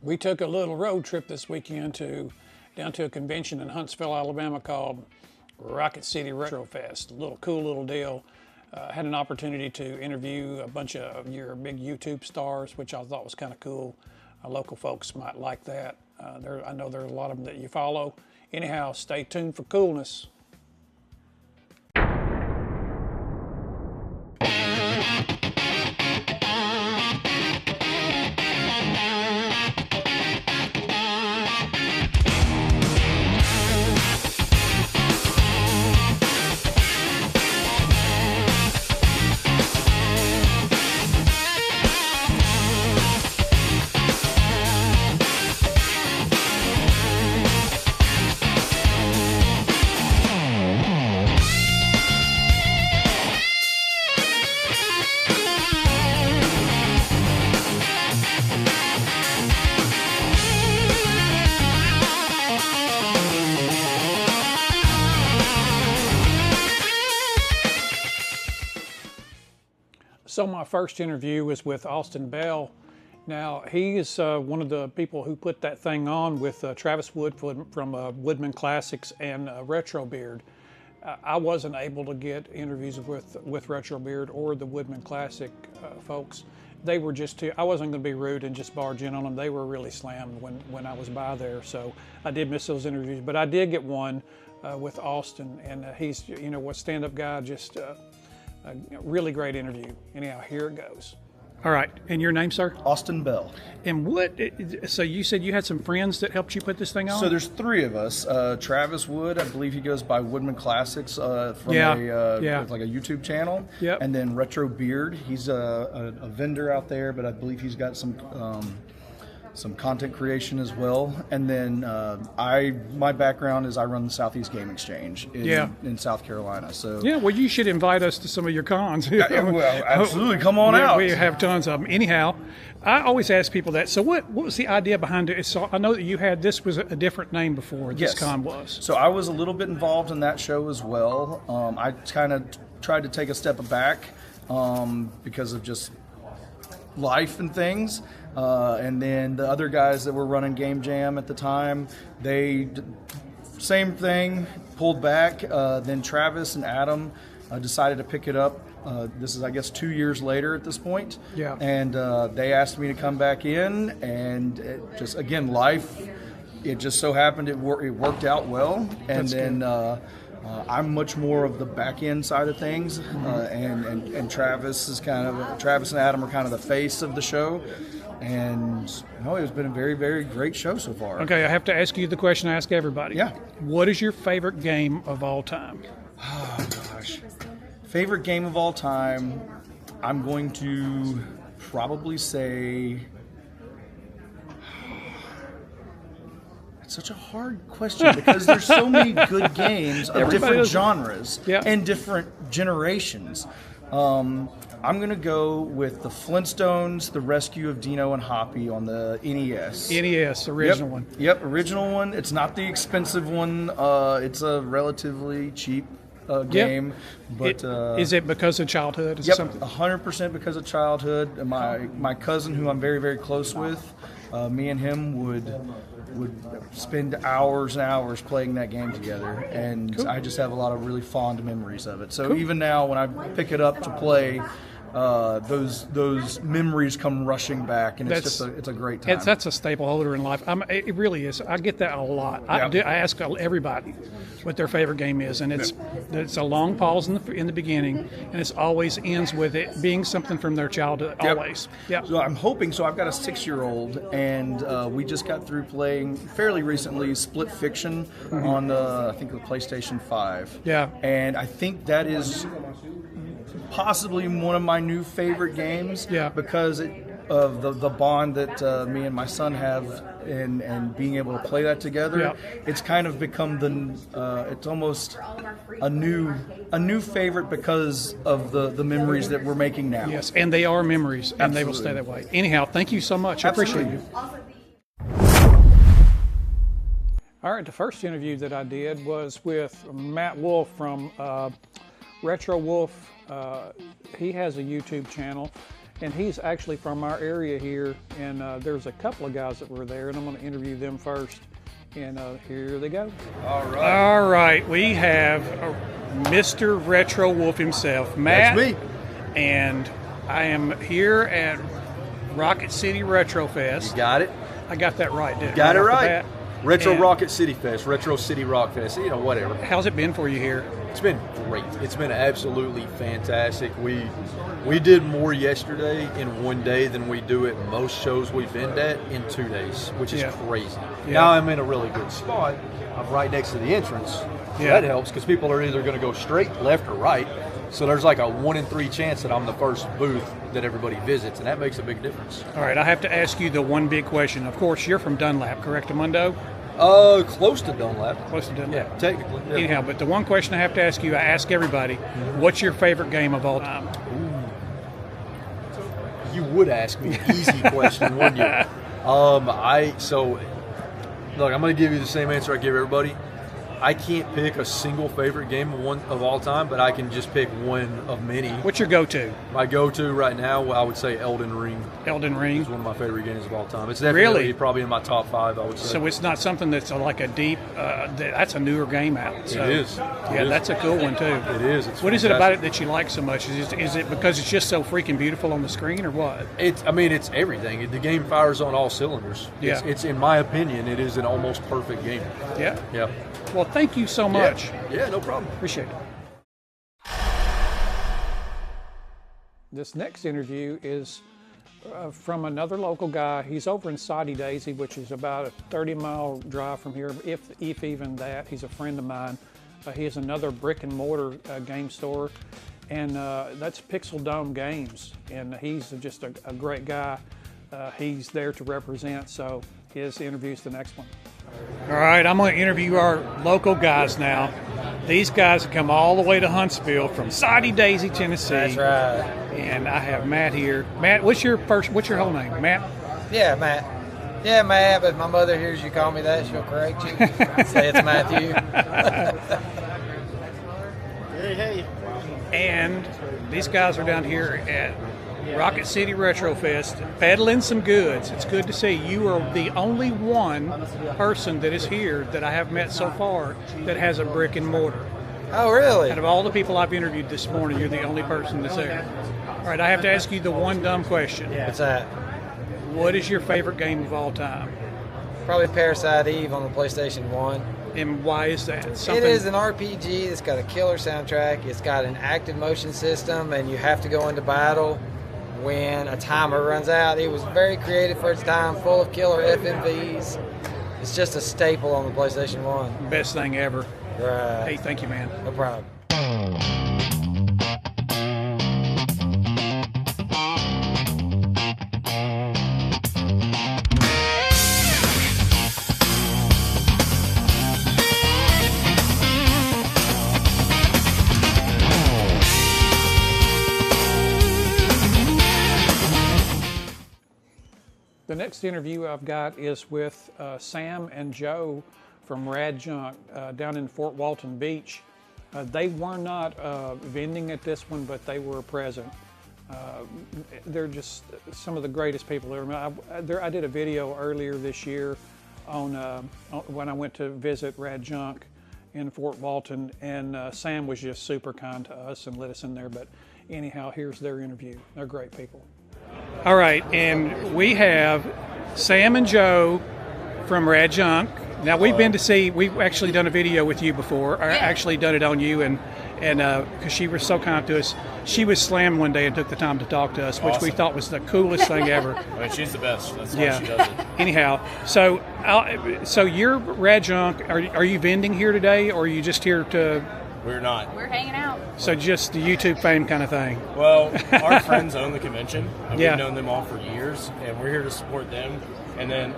We took a little road trip this weekend down to a convention in Huntsville, Alabama called Rocket City Retro Fest. A little cool little deal. Had an opportunity to interview a bunch of your big YouTube stars, which I thought was kind of cool. Local folks might like that. I know there's a lot of them that you follow. Anyhow, stay tuned for coolness. So my first interview was with Austin Bell. Now, he is one of the people who put that thing on with Travis Wood from Woodman Classics and Retro Beard. I wasn't able to get interviews with Retro Beard or the Woodman Classic folks. They were just too, I wasn't going to be rude and just barge in on them. They were really slammed when I was by there, so I did miss those interviews. But I did get one with Austin, and he's, you know, what stand-up guy, just a really great interview. Anyhow, here it goes. All right, and your name, sir? Austin Bell. And so you said you had some friends that helped you put this thing on? So there's three of us. Travis Wood, I believe he goes by Woodman Classics from like a YouTube channel. Yep. And then Retro Beard, he's a vendor out there, but I believe he's got some content creation as well. And then my background is I run the Southeast Game Exchange in South Carolina. So yeah, well, you should invite us to some of your cons. Well, absolutely, come on out. We have tons of them. Anyhow, I always ask people that. So what was the idea behind it? So I know that you had, this was a different name before this con was. So I was a little bit involved in that show as well. I kind of tried to take a step back because of just life and things. And then the other guys that were running Game Jam at the time, same thing, pulled back. Then Travis and Adam decided to pick it up. This is, I guess, 2 years later at this point. Yeah. And they asked me to come back in, and it just, again, life, it just so happened it worked out well. And then I'm much more of the back end side of things, and Travis is Travis and Adam are kind of the face of the show. And it's been a very, very great show so far. Okay, I have to ask you the question I ask everybody. Yeah. What is your favorite game of all time? Oh, gosh. Favorite game of all time, I'm going to probably say... It's such a hard question because there's so many good games of different genres and different generations. I'm going to go with the Flintstones, The Rescue of Dino and Hoppy on the NES. NES, original one. Yep, original one. It's not the expensive one. It's a relatively cheap game. But is it because of childhood? Is yep, something? 100% because of childhood. And my cousin, who I'm very, very close with, me and him would spend hours and hours playing that game together, and I just have a lot of really fond memories of it. So even now, when I pick it up to play, those memories come rushing back, and it's a great time. That's a staple holder in life. It really is. I get that a lot. I ask everybody what their favorite game is, and it's a long pause in the beginning, and it always ends with it being something from their childhood. Always. Yeah. So I'm hoping. So I've got a 6-year-old, and we just got through playing fairly recently Split Fiction on I think the PlayStation 5. Yeah. And I think that is possibly one of my new favorite games because of the bond that me and my son have and being able to play that together. It's kind of become it's almost a new favorite because of the memories that we're making now. Yes, and they are memories, and Absolutely. they will stay that way. Anyhow, thank you so much. I appreciate you. All right, the first interview that I did was with Matt Wolf from Retro Wolf. He has a YouTube channel, and he's actually from our area here. And there's a couple of guys that were there, and I'm going to interview them first. And here they go. All right. All right, we have Mr. Retro Wolf himself, Matt. That's me. And I am here at Rocket City Retro Fest. You got it. I got that right, didn't I? Got it Off the right. bat. Retro And Rocket City Fest, Retro City Rock Fest, whatever. How's it been for you here? It's been great. It's been absolutely fantastic. We did more yesterday in one day than we do at most shows we've been at in 2 days, which is crazy. Yeah. Now I'm in a really good spot. I'm right next to the entrance. So that helps because people are either going to go straight, left, or right. So there's like a 1 in 3 chance that I'm the first booth that everybody visits, and that makes a big difference. All right, I have to ask you the one big question. Of course, you're from Dunlap, correct, Amundo? Close to Dunlap. Close to Dunlap. Yeah, technically. Yeah. Anyhow, but the one question I have to ask you, I ask everybody, what's your favorite game of all time? You would ask me an easy question, wouldn't you? Look, I'm going to give you the same answer I give everybody. I can't pick a single favorite game of all time, but I can just pick one of many. What's your go-to? My go-to right now, I would say Elden Ring. Elden Ring? Is one of my favorite games of all time. It's definitely probably in my top 5, I would say. So it's not something that's like a deep, that's a newer game out. So, it is. Yeah, that's a cool one, too. It is. It's what is it about it that you like so much? Is it because it's just so freaking beautiful on the screen, or what? It's everything. The game fires on all cylinders. Yeah. It's in my opinion, it is an almost perfect game. Yeah? Yeah. Well, thank you so much. Yeah, no problem. Appreciate it. This next interview is from another local guy. He's over in Soddy Daisy, which is about a 30-mile drive from here, if even that. He's a friend of mine. He has another brick and mortar game store, and that's Pixel Dome Games. And he's just a great guy. He's there to represent, so his interview's the next one. All right, I'm going to interview our local guys now. These guys have come all the way to Huntsville from Soddy Daisy, Tennessee. That's right. And I have Matt here. Matt, what's your whole name? Matt? Yeah, Matt. Yeah, Matt, but if my mother hears you call me that, she'll correct you. Say it's Matthew. Hey. And these guys are down here at Rocket City Retro Fest, peddling some goods. It's good to see. You are the only one person that is here that I have met so far that has a brick and mortar. Oh, really? Out of all the people I've interviewed this morning, you're the only person that's there. All right, I have to ask you the one dumb question. What's that? What is your favorite game of all time? Probably Parasite Eve on the PlayStation 1. And why is that? It is an RPG that's got a killer soundtrack. It's got an active motion system, and you have to go into battle when a timer runs out. It was very creative for its time, full of killer FMVs. It's just a staple on the PlayStation 1. Best thing ever. Right. Hey, thank you, man. No problem. The next interview I've got is with Sam and Joe from Rad Junk down in Fort Walton Beach. They were not vending at this one, but they were present. They're just some of the greatest people ever. I did a video earlier this year on when I went to visit Rad Junk in Fort Walton, and Sam was just super kind to us and let us in there. But anyhow, here's their interview. They're great people. All right, and we have Sam and Joe from Rad Junk. Now we've actually done a video with you before. I actually done it on you, and because she was so kind to us, she was slammed one day and took the time to talk to us, which we thought was the coolest thing ever. I mean, she's the best. That's why she does it. Anyhow, so you're Rad Junk. Are you vending here today, or are you just here to? We're not. We're hanging out. So just the YouTube fame kind of thing. Well, our friends own the convention, and Yeah. we've known them all for years, and we're here to support them. And then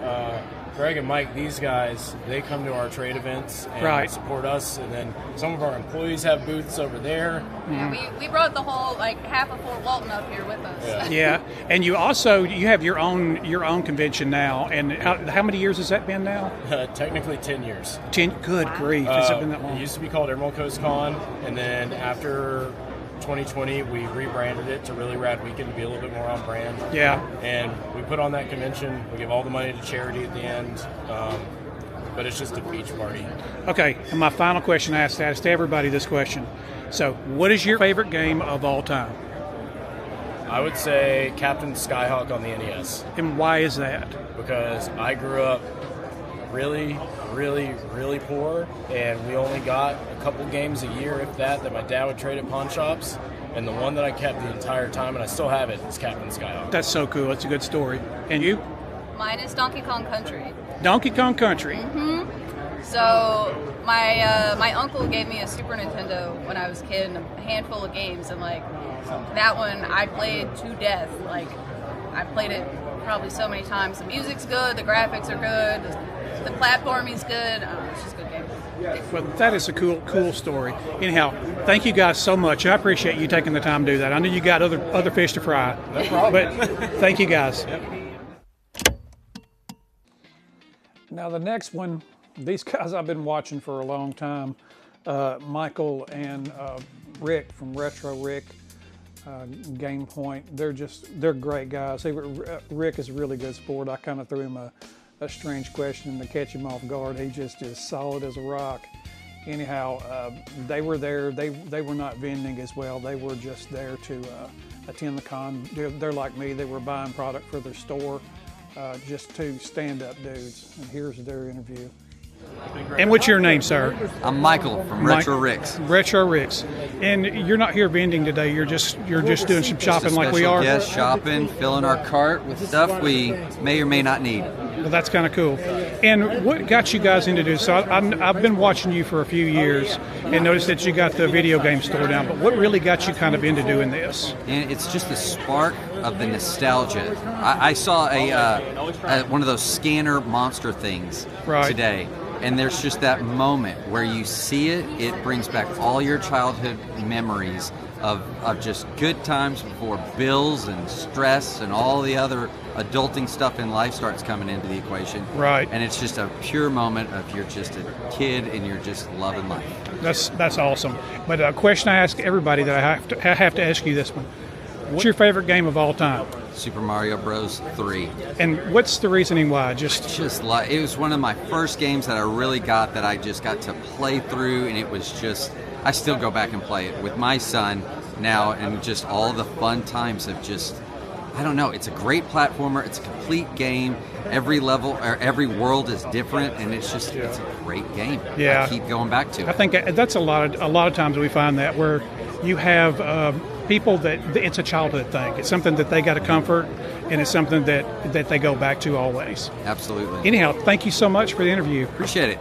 Greg and Mike, these guys, they come to our trade events and Right. support us. And then some of our employees have booths over there. Yeah, we brought the whole half of Fort Walton up here with us. Yeah. Yeah, and you have your own convention now. And how many years has that been now? Technically 10 years. 10. Good grief! Has it been that It long? used to be called Emerald Coast Con, and then after 2020, we rebranded it to Really Rad Weekend to be a little bit more on brand. Yeah. And we put on that convention. We give all the money to charity at the end. But it's just a beach party. Okay, and my final question I ask everybody this question. So, what is your favorite game of all time? I would say Captain Skyhawk on the NES. And why is that? Because I grew up really, really, really poor, and we only got a couple games a year, if that my dad would trade at pawn shops. And the one that I kept the entire time, and I still have it, is Captain Skyhawk. That's so cool. That's a good story. And you? Mine is Donkey Kong Country. Donkey Kong Country. So my uncle gave me a Super Nintendo when I was a kid, and a handful of games, and like that one I played to death. Like I played it probably so many times. The music's good, the graphics are good, the platforming's good. It's just a good game. Well, that is a cool story. Anyhow, thank you guys so much. I appreciate you taking the time to do that. I know you got other fish to fry. No problem. But thank you guys. Yep. Now the next one, these guys I've been watching for a long time. Michael and Rick from Retro Rick, Game Point. They're great guys. Rick is a really good sport. I kind of threw him a strange question to catch him off guard. He just is solid as a rock. Anyhow, they were there. They were not vending as well. They were just there to attend the con. They're like me. They were buying product for their store. Just two stand-up dudes. And here's their interview. And what's your name, sir? I'm Michael from Retro Ricks. Retro Ricks. And you're not here vending today. You're just doing some shopping like we are. Yes, shopping, filling our cart with stuff we may or may not need. Well, that's kind of cool. And what got you guys into this? So I've been watching you for a few years and noticed that you got the video game store down. But what really got you kind of into doing this? And it's just the spark of the nostalgia. I saw one of those scanner monster things today. And there's just that moment where you see it, it brings back all your childhood memories of just good times before bills and stress and all the other adulting stuff in life starts coming into the equation. Right. And it's just a pure moment of you're just a kid and you're just loving life. That's awesome. But a question I ask everybody that I have to ask you this one. What's your favorite game of all time? Super Mario Bros. 3. And what's the reasoning why? Just like it was one of my first games that I really got that I just got to play through, and it was just I still go back and play it with my son now, and just all the fun times of just I don't know. It's a great platformer. It's a complete game. Every level or every world is different, and it's a great game. Yeah, I keep going back to it. I think that's a lot of times we find that where you have people that it's a childhood thing. It's something that they got a comfort, and it's something that they go back to always. Absolutely. Anyhow, thank you so much for the interview. Appreciate it.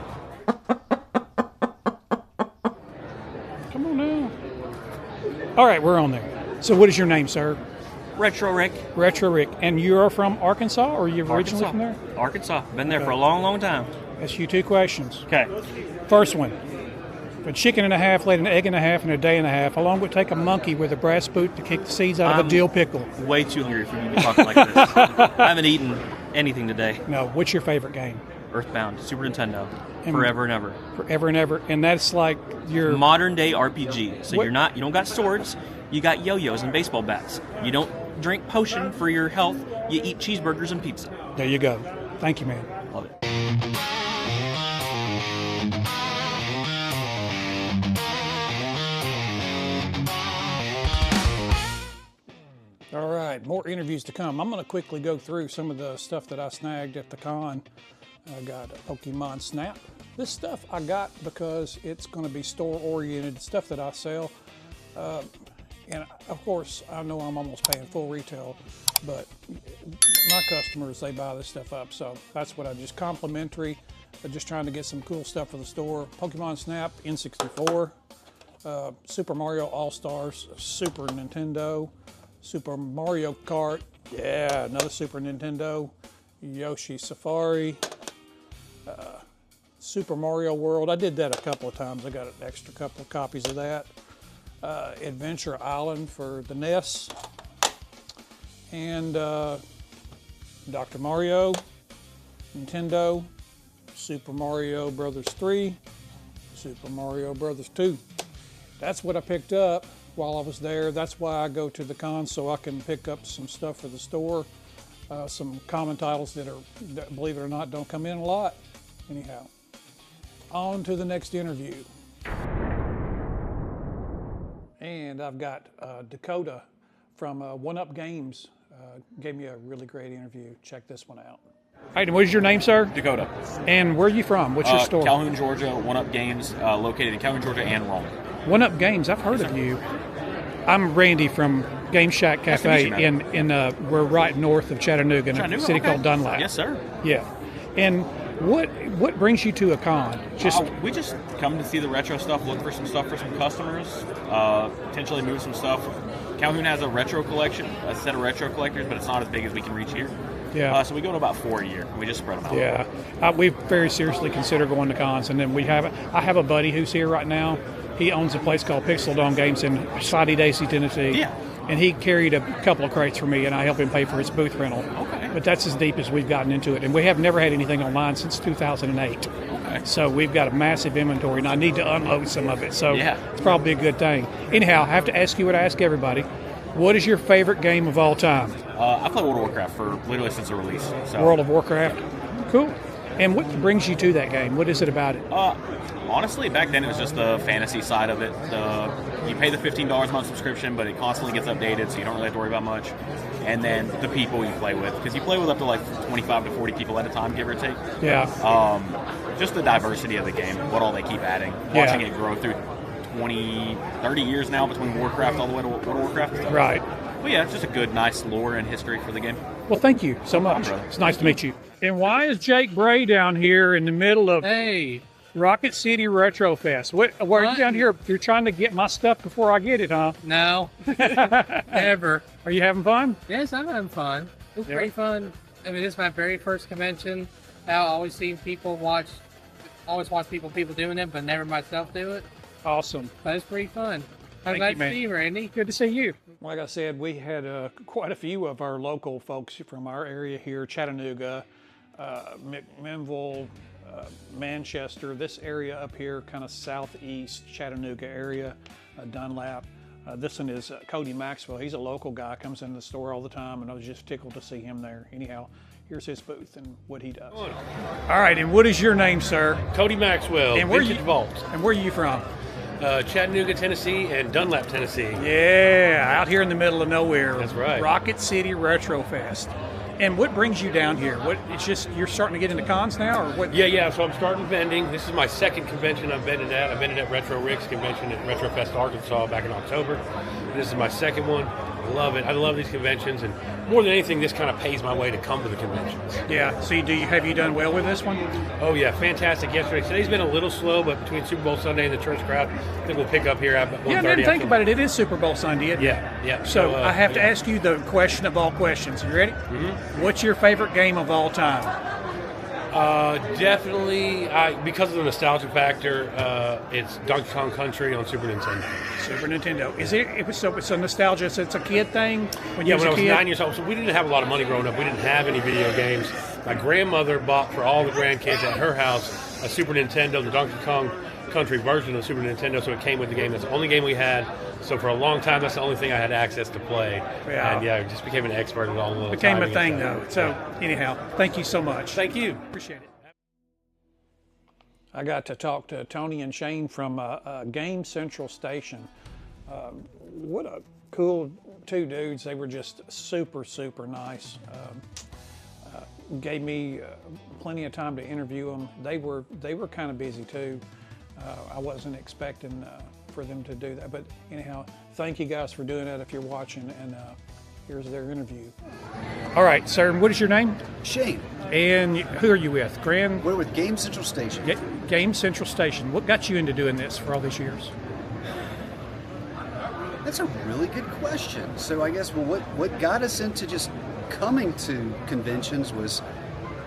Come on now. All right, we're on there. So what is your name, sir? Retro Rick. Retro Rick. And you are from Arkansas, or are you originally from there? Arkansas. Been there for a long, long time. Ask you two questions. Okay. First one. If a chicken and a half laid an egg and a half in a day and a half, how long would it take a monkey with a brass boot to kick the seeds out of a dill pickle? Way too hungry for you to be talking like this. I haven't eaten anything today. No. What's your favorite game? Earthbound, Super Nintendo, forever and ever. Forever and ever. And that's like your modern day RPG. So you don't got swords, you got yo-yos and baseball bats. You don't drink potion for your health, you eat cheeseburgers and pizza. There you go. Thank you, man. Love it. All right, more interviews to come. I'm going to quickly go through some of the stuff that I snagged at the con. I got a Pokemon Snap. This stuff I got because it's going to be store-oriented stuff that I sell. And of course, I know I'm almost paying full retail, but my customers, they buy this stuff up. So that's what I just complimentary. I'm just trying to get some cool stuff for the store. Pokemon Snap, N64, Super Mario All-Stars, Super Nintendo, Super Mario Kart, yeah, another Super Nintendo, Yoshi Safari, Super Mario World. I did that a couple of times. I got an extra couple of copies of that. Adventure Island for the NES, and Dr. Mario, Nintendo, Super Mario Brothers 3, Super Mario Brothers 2. That's what I picked up. while I was there. That's why I go to the cons, so I can pick up some stuff for the store, some common titles that, believe it or not, don't come in a lot. Anyhow, on to the next interview. And I've got Dakota from One Up Games. Gave me a really great interview. Check this one out. Hey, and what is your name, sir? Dakota. And where are you from? What's your store? Calhoun, Georgia. One Up Games, located in Calhoun, Georgia, and Rome. One Up Games. I've heard of you. I'm Randy from Game Shack Cafe. We're right north of Chattanooga in a city called Dunlap. Yes, sir. Yeah. And what brings you to a con? We just come to see the retro stuff, look for some stuff for some customers, potentially move some stuff. Calhoun has a retro collection, a set of retro collectors, but it's not as big as we can reach here. Yeah. So we go to about 4 a year, and we just spread them out. Yeah. We very seriously consider going to cons, and then I have a buddy who's here right now. He owns a place called Pixel Dome Games in Soddy Daisy, Tennessee. Yeah. And he carried a couple of crates for me, and I helped him pay for his booth rental. Okay. But that's as deep as we've gotten into it. And we have never had anything online since 2008. Okay. So we've got a massive inventory, and I need to unload some of it. So yeah. It's probably a good thing. Anyhow, I have to ask you what I ask everybody. What is your favorite game of all time? I play World of Warcraft for literally since the release. So. World of Warcraft? Cool. And what brings you to that game? What is it about it? Honestly, back then it was just the fantasy side of it. You pay the $15 a month subscription, but it constantly gets updated, so you don't really have to worry about much. And then the people you play with, because you play with up to like 25 to 40 people at a time, give or take. Yeah. Just the diversity of the game, what all they keep adding. Watching it grow through 20, 30 years now between Warcraft all the way to World of Warcraft. So. Right. Well, yeah, it's just a good, nice lore and history for the game. Well, thank you so much. It's nice to meet you. And why is Jake Bray down here in the middle of Rocket City Retro Fest? Why are you down here? You're trying to get my stuff before I get it, huh? No, never. Are you having fun? Yes, I'm having fun. It's pretty fun. I mean, this is my very first convention. I always see people watch people doing it, but never myself do it. Awesome. But it's pretty fun. I'm glad to see you, Randy. Good to see you. Like I said, we had quite a few of our local folks from our area here, Chattanooga, McMinnville, Manchester, this area up here, kind of southeast Chattanooga area, Dunlap. This one is Cody Maxwell. He's a local guy, comes in the store all the time, and I was just tickled to see him there. Anyhow, here's his booth and what he does. All right, and what is your name, sir? Cody Maxwell, and where Vintage Vault. And where are you from? Chattanooga, Tennessee, and Dunlap, Tennessee. Yeah, out here in the middle of nowhere. That's right. Rocket City Retro Fest. And what brings you down here? It's just you're starting to get into cons now, or what? Yeah. So I'm starting vending. This is my second convention I'm vending at. I vended at Retro Rick's convention at Retro Fest, Arkansas, back in October. This is my second one. I love it. I love these conventions, and more than anything, this kind of pays my way to come to the conventions. Yeah. So have you done well with this one? Oh yeah, fantastic. Yesterday, today's been a little slow, but between Super Bowl Sunday and the church crowd, I think we'll pick up here at 1:30. Yeah, I didn't think about it. It is Super Bowl Sunday, isn't it? Yeah. So I have to ask you the question of all questions. You ready? Mm-hmm. What's your favorite game of all time? Definitely, because of the nostalgia factor, it's Donkey Kong Country on Super Nintendo. Super Nintendo. Is it? It's a nostalgia. So it's a kid thing. When I was 9 years old, so we didn't have a lot of money growing up. We didn't have any video games. My grandmother bought for all the grandkids at her house a Super Nintendo, the Donkey Kong Country version of the Super Nintendo. So it came with the game. That's the only game we had. So for a long time, that's the only thing I had access to play. Yeah. And I just became an expert at all the little. Became a thing though. So anyhow, thank you so much. Thank you. Appreciate it. I got to talk to Tony and Shane from Game Central Station. What a cool two dudes. They were just super, super nice. Gave me plenty of time to interview them. They were kind of busy too. I wasn't expecting for them to do that, but anyhow, thank you guys for doing that if you're watching, and here's their interview. All right, sir, what is your name? Shane. And who are you with? We're with Game Central Station. Game Central Station. What got you into doing this for all these years? That's a really good question. So I guess, what got us into just coming to conventions was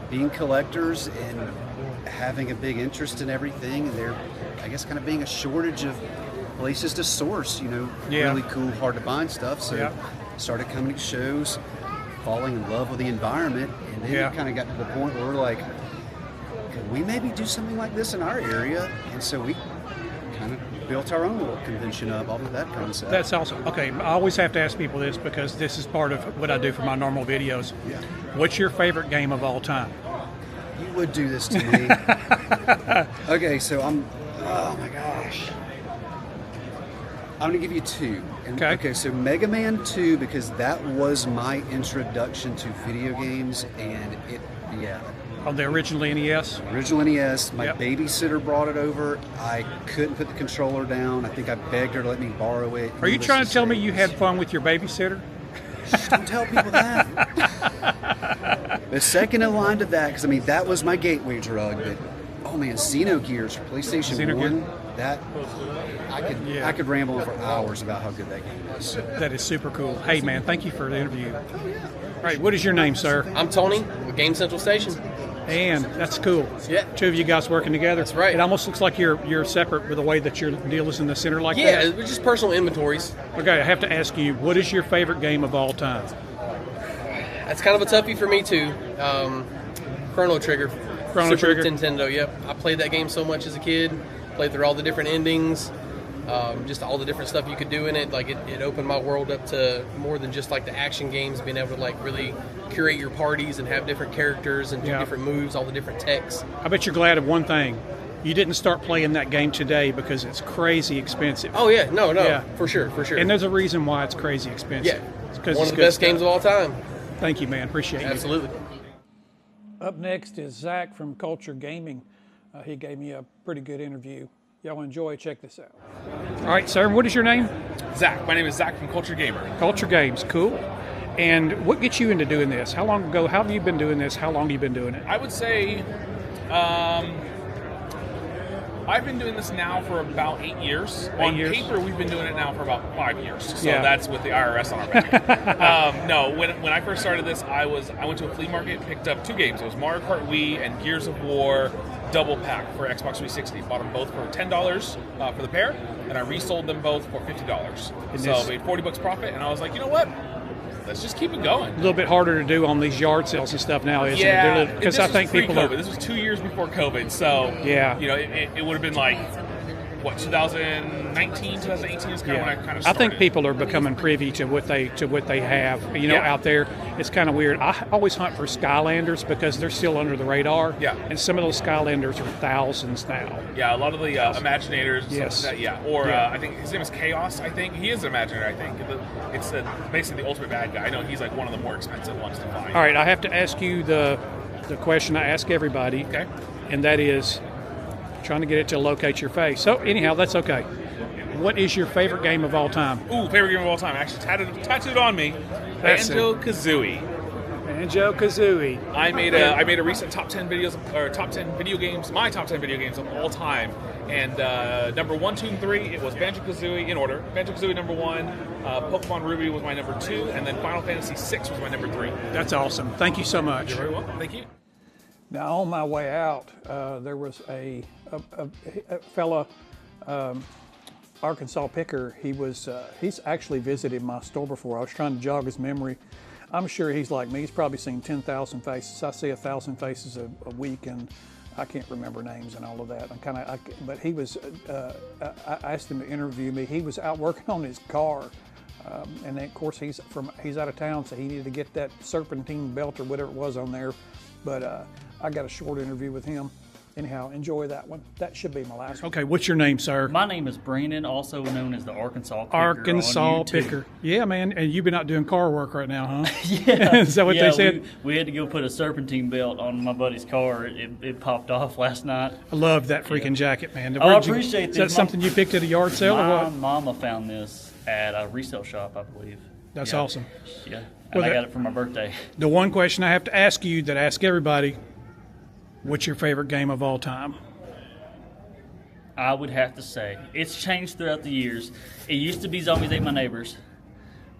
being collectors and having a big interest in everything, and there, I guess, kind of being a shortage of places to source, really cool, hard to find stuff. So started coming to shows, falling in love with the environment, and then it kind of got to the point where we're like, could we maybe do something like this in our area? And so we kind of built our own little convention up off of that concept. That's awesome. Okay, I always have to ask people this because this is part of what I do for my normal videos. Yeah. What's your favorite game of all time? You would do this to me. Okay, so oh my gosh. I'm going to give you two. Okay, so Mega Man 2, because that was my introduction to video games, and On the original NES? Original NES. My babysitter brought it over. I couldn't put the controller down. I think I begged her to let me borrow it. Are you trying to tell me you had fun with your babysitter? Don't tell people that. The second in line to that, because I mean, that was my gateway drug, but oh man, Xenogears for PlayStation 1, that I could ramble on for hours about how good that game was. That is super cool. Hey man, thank you for the interview. All right, what is your name, sir? I'm Tony with Game Central Station. And that's cool. Yeah. Two of you guys working together. That's right. It almost looks like you're separate with the way that your deal is in the center like that. Yeah, we're just personal inventories. Okay, I have to ask you, what is your favorite game of all time? That's kind of a toughie for me too. Chrono Trigger. Chrono Super Trigger? Nintendo, yep. I played that game so much as a kid. Played through all the different endings. Just all the different stuff you could do in it. Like it opened my world up to more than just like the action games, being able to like really curate your parties and have different characters and do different moves, all the different techs. I bet you're glad of one thing. You didn't start playing that game today because it's crazy expensive. Oh yeah, no, for sure. And there's a reason why it's crazy expensive. Yeah, it's 'cause one it's of the good best stuff. games of all time. Thank you, man. Appreciate it. Absolutely. Up next is Zach from Culture Gaming. He gave me a pretty good interview. Y'all enjoy. Check this out. All right, sir. What is your name? Zach. My name is Zach from Culture Gamer. Culture Games. Cool. And what gets you into doing this? How long ago? How have you been doing this? How long have you been doing it? I would say I've been doing this now for about 8 years. On paper, we've been doing it now for about 5 years. So that's with the IRS on our back. No, when I first started this, I went to a flea market, picked up 2 games. It was Mario Kart Wii and Gears of War double pack for Xbox 360. Bought them both for $10 for the pair, and I resold them both for $50. So I made $40 profit, and I was like, you know what? Let's just keep it going. A little bit harder to do on these yard sales and stuff now, isn't it? Because I think people are. This was 2 years before COVID, so you know it would have been like what 2019, 2018 is kind of when I kind of started. I think people are becoming privy to what they have, out there. It's kind of weird. I always hunt for Skylanders because they're still under the radar. Yeah. And some of those Skylanders are thousands now. Yeah, a lot of the Imaginators. Yes. Like that, Or I think his name is Chaos. I think he is an Imaginator. I think it's basically the ultimate bad guy. I know he's like one of the more expensive ones to find. All right, I have to ask you the question I ask everybody. Okay. And that is trying to get it to locate your face. So anyhow, that's okay. What is your favorite game of all time? Ooh, favorite game of all time. Actually tattooed on me. Banjo-Kazooie. Banjo-Kazooie. I made a recent top 10 videos or top 10 video games, my top 10 video games of all time. And number 1, 2, and 3, it was Banjo-Kazooie in order. Banjo-Kazooie number 1, Pokemon Ruby was my number 2, and then Final Fantasy 6 was my number 3. That's awesome. Thank you so much. You're very welcome. Thank you. Now, on my way out, there was a fella, Arkansas picker. He's actually visited my store before. I was trying to jog his memory. I'm sure he's like me. He's probably seen 10,000 faces. I see 1,000 faces a week, and I can't remember names and all of that. But he was. I asked him to interview me. He was out working on his car. And then, of course, he's out of town, so he needed to get that serpentine belt or whatever it was on there. But I got a short interview with him. Anyhow, enjoy that one. That should be my last one. Okay, what's your name, sir? My name is Brandon, also known as the Arkansas Picker. Arkansas Picker. Yeah, man. And you've been out doing car work right now, huh? Yeah. Is that what they said? We had to go put a serpentine belt on my buddy's car. It popped off last night. I love that freaking jacket, man. I appreciate this. Is that something you picked at a yard sale or what? My mama found this at a resale shop, I believe. That's awesome. Yeah. And I got it for my birthday. The one question I have to ask you that I ask everybody, what's your favorite game of all time? I would have to say it's changed throughout the years. It used to be Zombies Ate My Neighbors.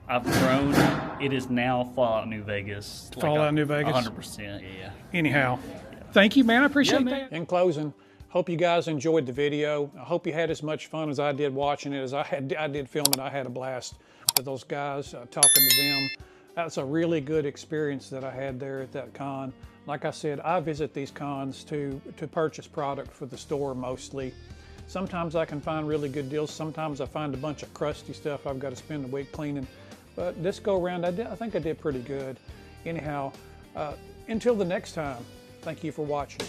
I've grown. It is now Fallout New Vegas. Fallout New Vegas? 100%, yeah. Anyhow, thank you, man. I appreciate that. In closing, hope you guys enjoyed the video. I hope you had as much fun as I did watching it as I did filming. I had a blast with those guys, talking to them. That's a really good experience that I had there at that con. Like I said, I visit these cons to purchase product for the store mostly. Sometimes I can find really good deals. Sometimes I find a bunch of crusty stuff I've got to spend a week cleaning. But this go around, I think I did pretty good. Anyhow, until the next time, thank you for watching.